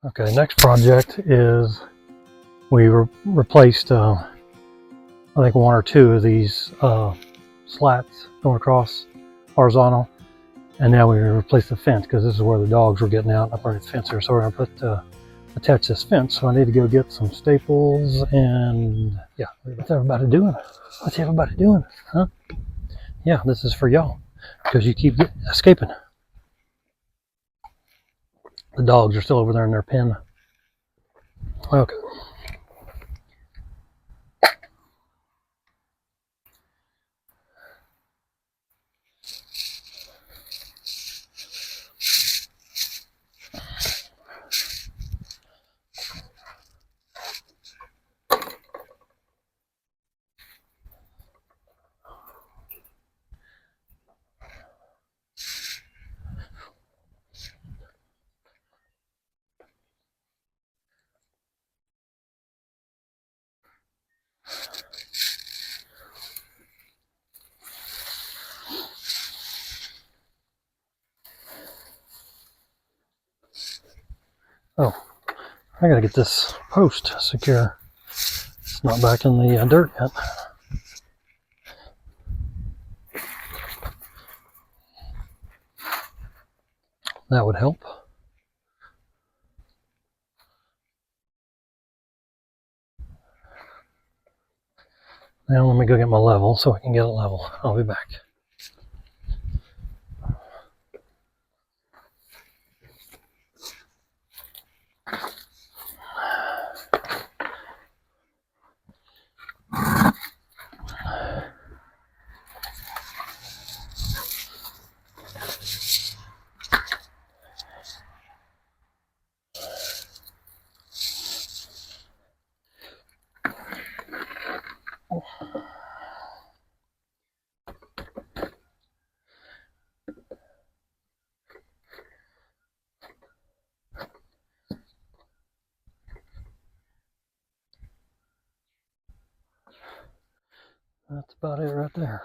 Okay, next project is we replaced I think one or two of these slats going across horizontal, and now we replace the fence because this is where the dogs were getting out up underneath the fence here. So we're going to attach this fence. So I need to go get some staples and yeah. What's everybody doing? What's everybody doing? Huh? Yeah, this is for y'all because you keep escaping. The dogs are still over there in their pen. Okay. Oh, I gotta get this post secure. It's not back in the dirt yet. That would help. Now let me go get my level so I can get it level. I'll be back. That's about it right there.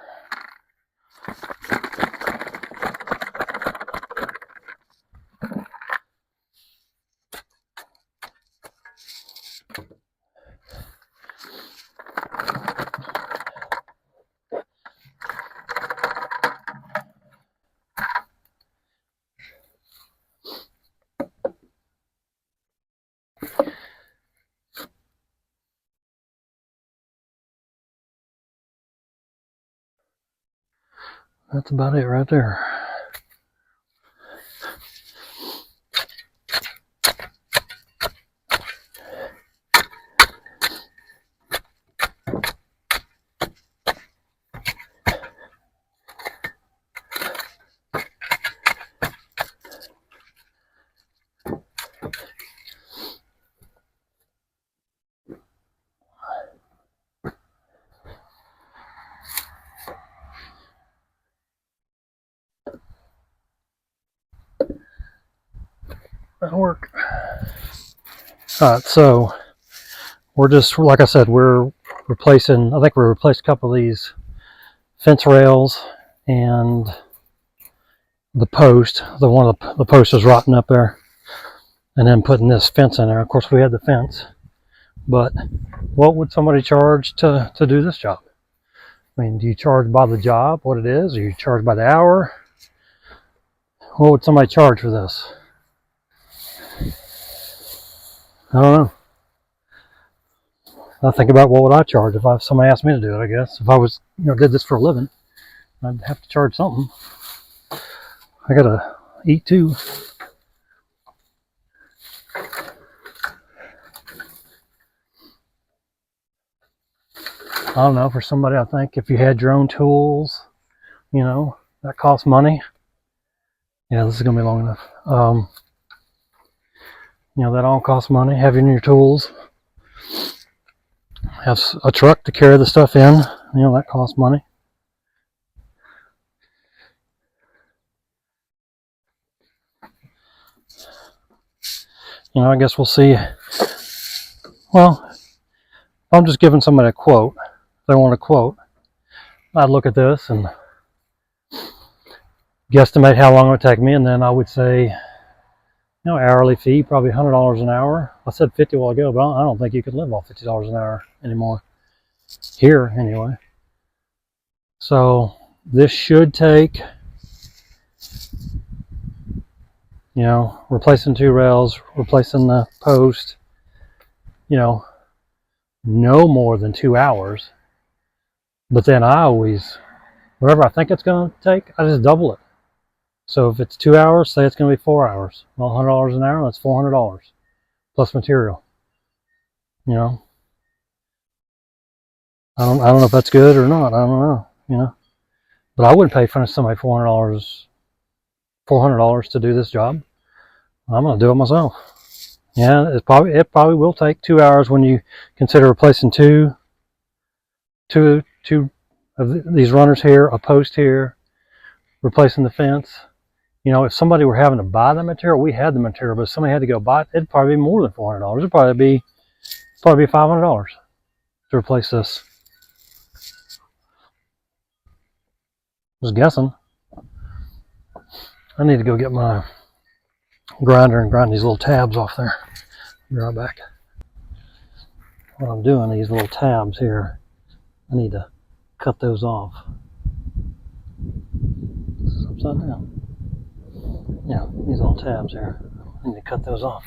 That's about it right there. That'll work. Alright, so we're just, like I said, we're replacing, I think we replaced a couple of these fence rails and the post. The post is rotten up there. And then putting this fence in there. Of course, we had the fence. But what would somebody charge to do this job? I mean, do you charge by the job, what it is? Or you charge by the hour? What would somebody charge for this? I don't know. I think about what would I charge if somebody asked me to do it, I guess. If I was, did this for a living, I'd have to charge something. I gotta eat too. I don't know, for somebody, I think if you had your own tools, that costs money. Yeah, this is gonna be long enough. That all costs money. Having your tools, have a truck to carry the stuff in, that costs money. I guess we'll see. Well, I'm just giving somebody a quote. If they want a quote, I'd look at this and guesstimate how long it would take me, and then I would say, hourly fee, probably $100 an hour. I said 50 a while ago, but I don't think you could live off $50 an hour anymore here, anyway. So this should take, replacing 2 rails, replacing the post, no more than 2 hours. But then I always, whatever I think it's going to take, I just double it. So if it's 2 hours, say it's going to be 4 hours. Well, $100 an hour, that's $400 plus material. I don't know if that's good or not. I don't know. But I wouldn't pay for somebody $400 to do this job. I'm going to do it myself. Yeah, it probably will take 2 hours when you consider replacing two of these runners here, a post here, replacing the fence. If somebody were having to buy the material, we had the material, but if somebody had to go buy it, it'd probably be more than $400. It'd probably be $500 to replace this. Just guessing. I need to go get my grinder and grind these little tabs off there. Be right back. What I'm doing, these little tabs here, I need to cut those off. This is upside down. Yeah, these little tabs here. I need to cut those off.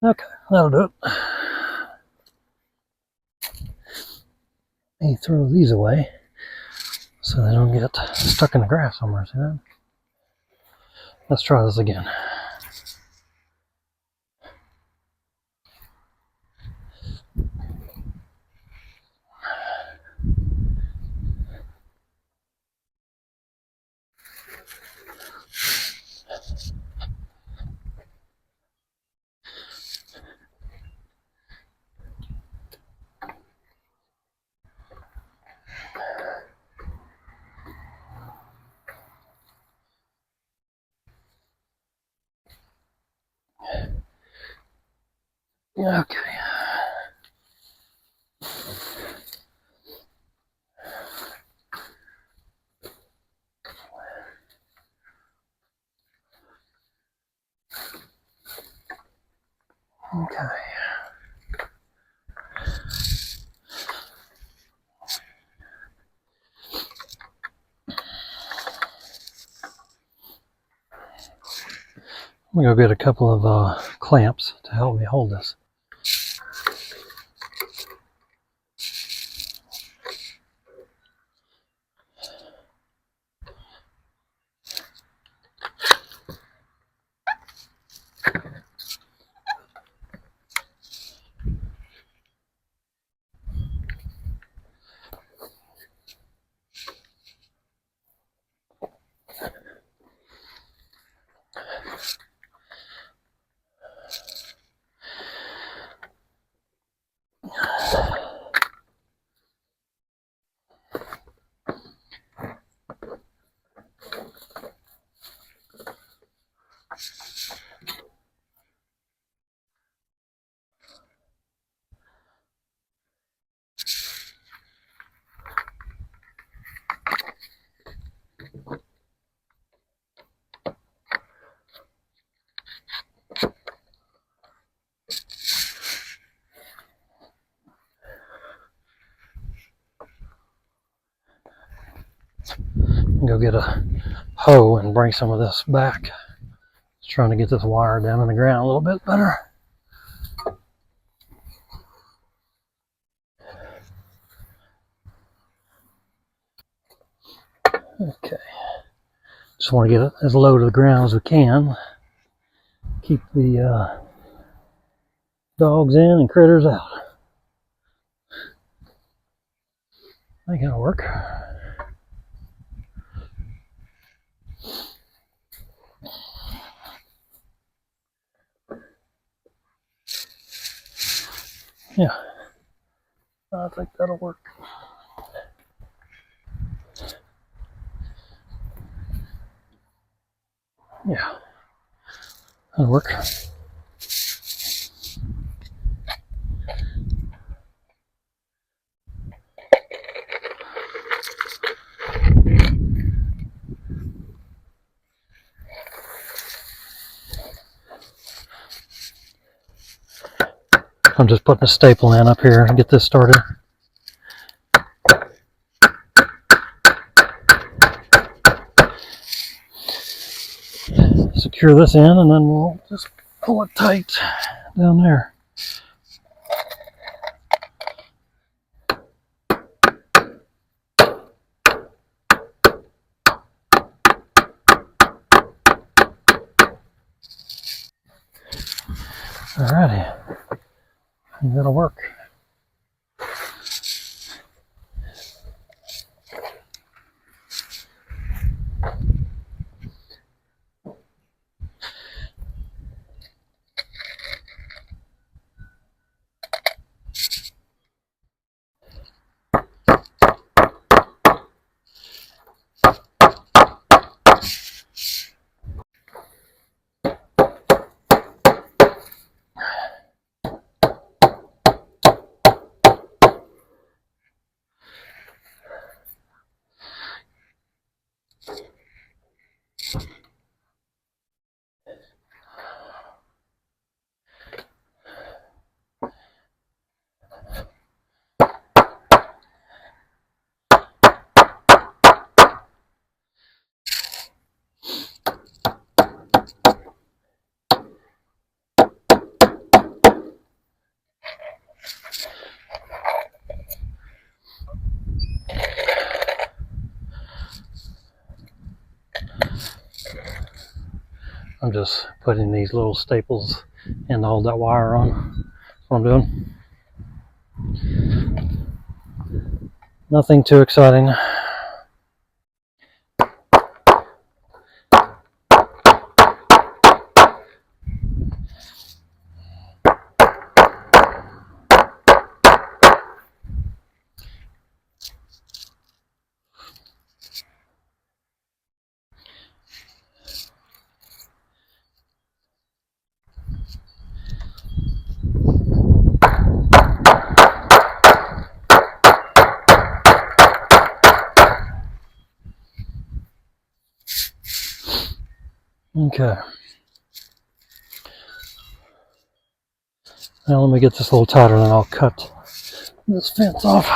Okay, that'll do it. Let me throw these away so they don't get stuck in the grass somewhere. See that? Let's try this again. Okay. Okay. I'm going to go get a couple of clamps to help me hold this. Go get a hoe and bring some of this back. Just trying to get this wire down in the ground a little bit better. Okay. Just want to get it as low to the ground as we can. Keep the dogs in and critters out. I think it'll work. Yeah, I think that'll work. Yeah, that'll work. I'm just putting a staple in up here to get this started. Secure this in, and then we'll just pull it tight down there. Alrighty, I think that'll work. I'm just putting these little staples in to hold that wire on. That's what I'm doing. Nothing too exciting. Okay. Now let me get this a little tighter, then I'll cut this fence off.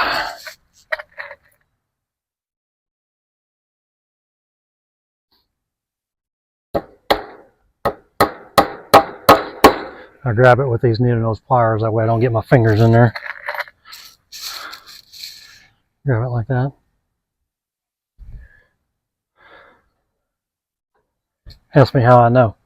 I grab it with these needle-nose pliers, that way I don't get my fingers in there. Grab it like that. Ask me how I know.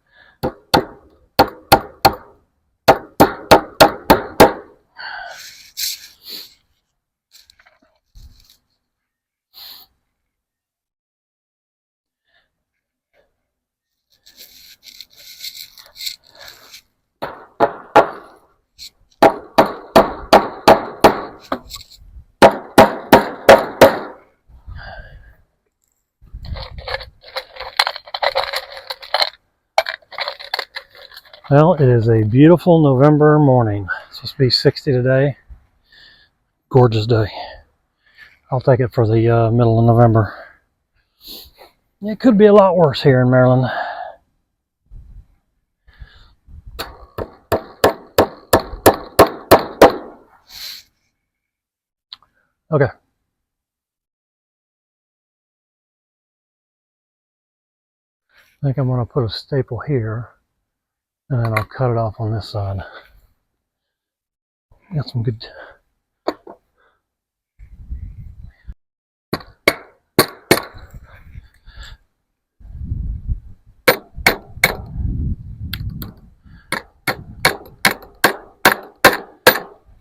Well, it is a beautiful November morning. It's supposed to be 60 today. Gorgeous day. I'll take it for the middle of November. It could be a lot worse here in Maryland. Okay. I think I'm going to put a staple here, and then I'll cut it off on this side. Got some good...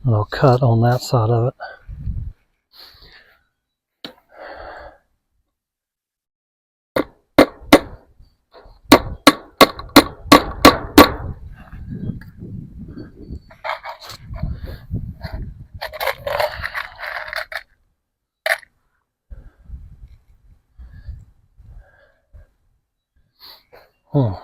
And I'll cut on that side of it. Hmm.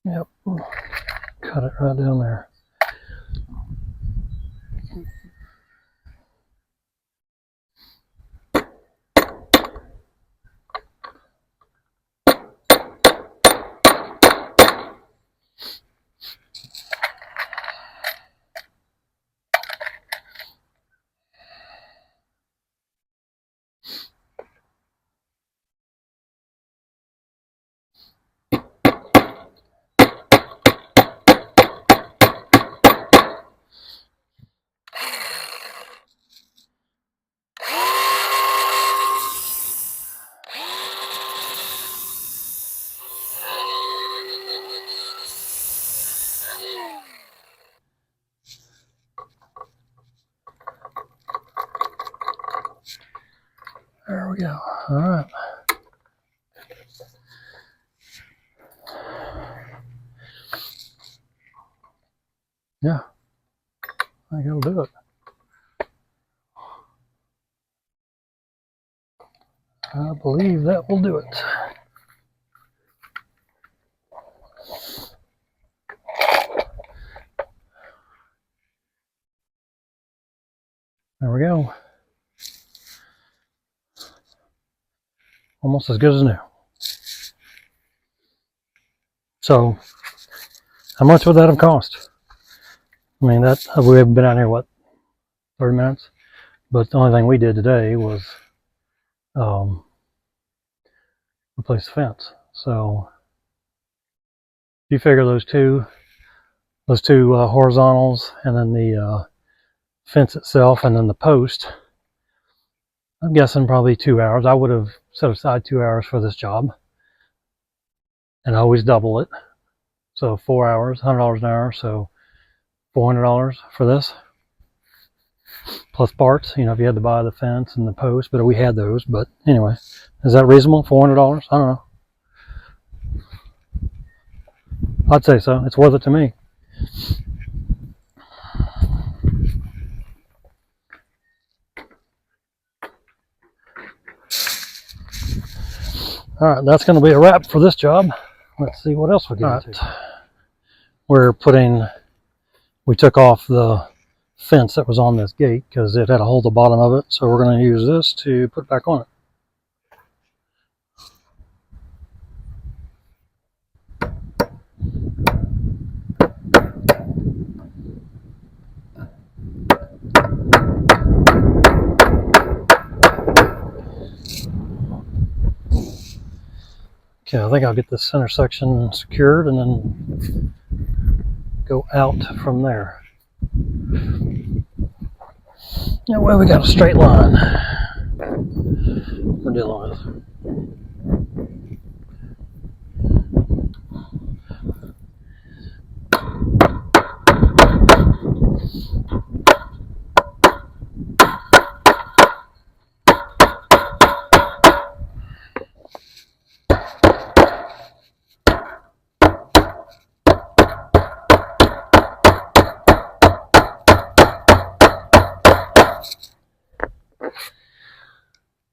Yep, cut it right down there. There we go. All right. Yeah, I think it'll do it. I believe that will do it. There we go. Almost as good as new. So, how much would that have cost? I mean, that we haven't been out here, what, 30 minutes? But the only thing we did today was replace the fence. So, if you figure those two horizontals, and then the fence itself, and then the post, I'm guessing probably 2 hours. I would have set aside 2 hours for this job, and I always double it. So 4 hours, $100 an hour, so $400 for this, plus parts. You know, if you had to buy the fence and the post, but we had those. But anyway, is that reasonable? $400? I don't know. I'd say so. It's worth it to me. All right, that's going to be a wrap for this job. Let's see what else we get into. We took off the fence that was on this gate because it had a hole at the bottom of it. So we're going to use this to put back on it. Okay, I think I'll get this center section secured and then go out from there. Yeah, well, we got a straight line we're dealing with.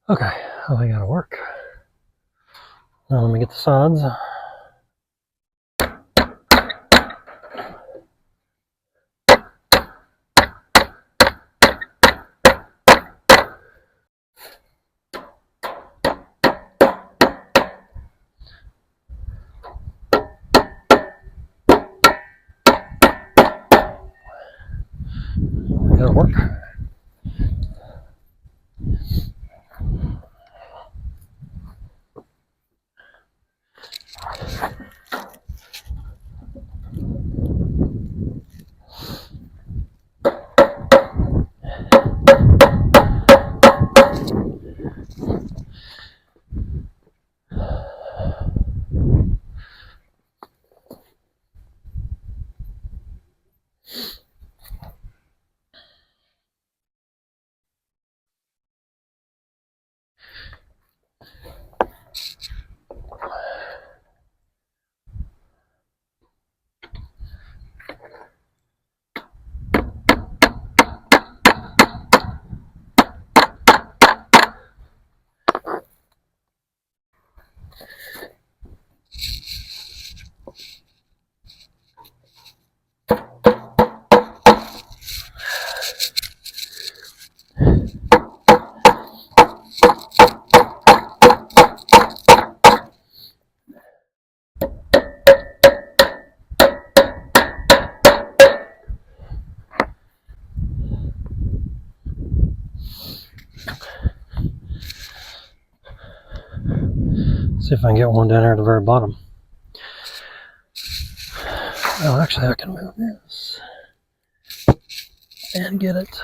Okay, I think that'll work. Now let me get the sides. That'll work. See if I can get one down there at the very bottom. Oh, actually, I can move this and get it.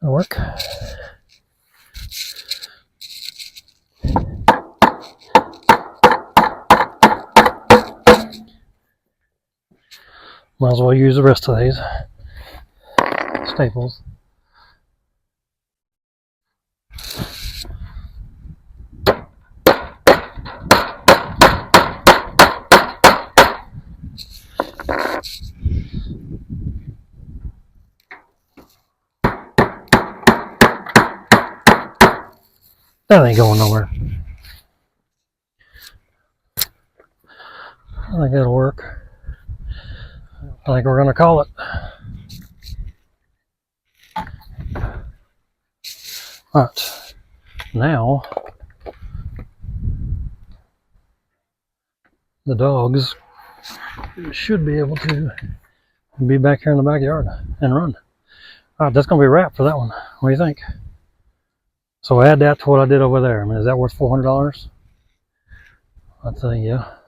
That'll work. Might as well use the rest of these staples. That ain't going nowhere. I think that'll work. I think we're going to call it. Alright, now the dogs should be able to be back here in the backyard and run. Alright, that's going to be a wrap for that one. What do you think? So add that to what I did over there. I mean, is that worth $400? I'd say yeah.